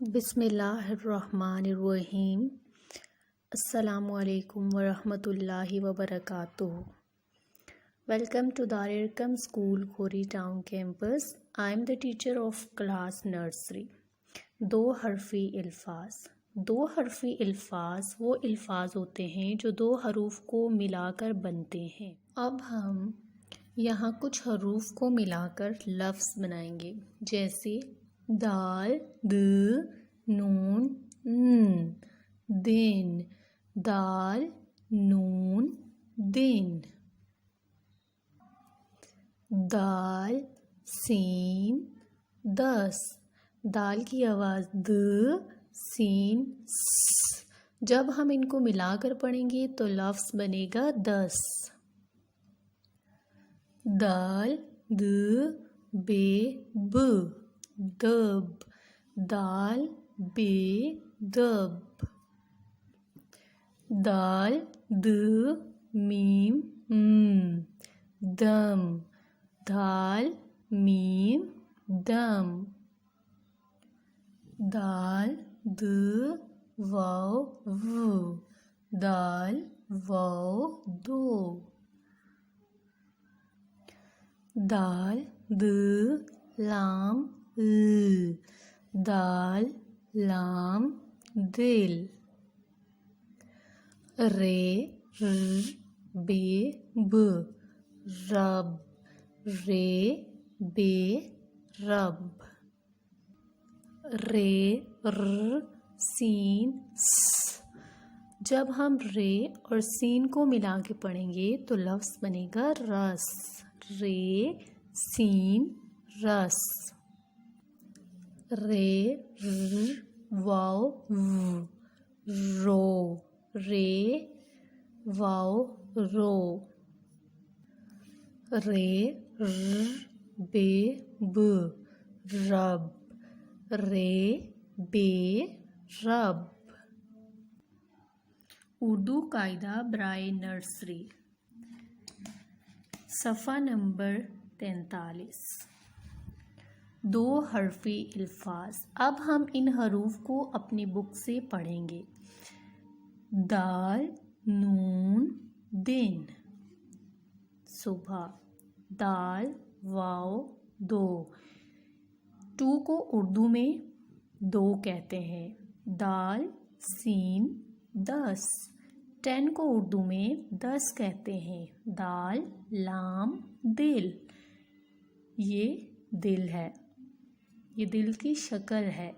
بسم اللہ الرحمن الرحیم۔ السلام علیکم ورحمۃ اللہ وبرکاتہ۔ Welcome to Dar Arqam school Khori town campus. I am the teacher of class nursery. دو حرفی الفاظ۔ دو حرفی الفاظ وہ الفاظ ہوتے ہیں جو دو حروف کو ملا کر بنتے ہیں۔ اب ہم یہاں کچھ حروف کو ملا کر لفظ بنائیں گے، جیسے دال د، نون ن، دن دال نون دن، دال سین دس، دال کی آواز د، سین س۔ جب ہم ان کو ملا کر پڑھیں گے تو لفظ بنے گا دس۔ دال د بے ب، دب، دال بے دب۔ دال د میم م، دم، دال میم دم۔ دال د واو و، دال واو دو۔ دال د لام ل، دال لام دل۔ رے ر بے ب، رب، رے بے رب۔ رے ر سین س۔ جب ہم رے اور سین کو ملا کے پڑھیں گے تو لفظ بنے گا رس، رے سین رس۔ رے ر واو و، رو، رے واو رو۔ رے ر بے ب، رب، رے بے رب۔ اردو قاعدہ برائے نرسری، صفحہ نمبر 43۔ دو حرفی الفاظ۔ اب ہم ان حروف کو اپنی بک سے پڑھیں گے۔ دال نون دن، صبح۔ دال واو دو، ٹو کو اردو میں دو کہتے ہیں۔ دال سین دس، 10 کو اردو میں 10 کہتے ہیں۔ دال لام دل، یہ دل ہے، یہ دل کی شکل ہے۔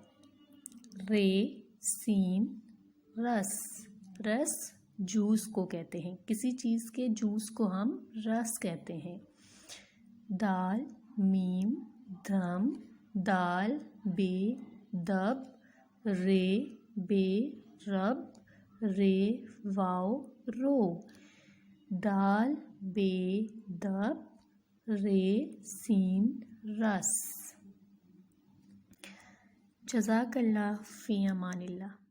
رے سین رس، رس جوس کو کہتے ہیں، کسی چیز کے جوس کو ہم رس کہتے ہیں۔ دال میم دم، دال بے دب، رے بے رب، رے واو رو۔ دال بے دب، رے سین رس۔ جزاک اللہ، فی امان اللہ۔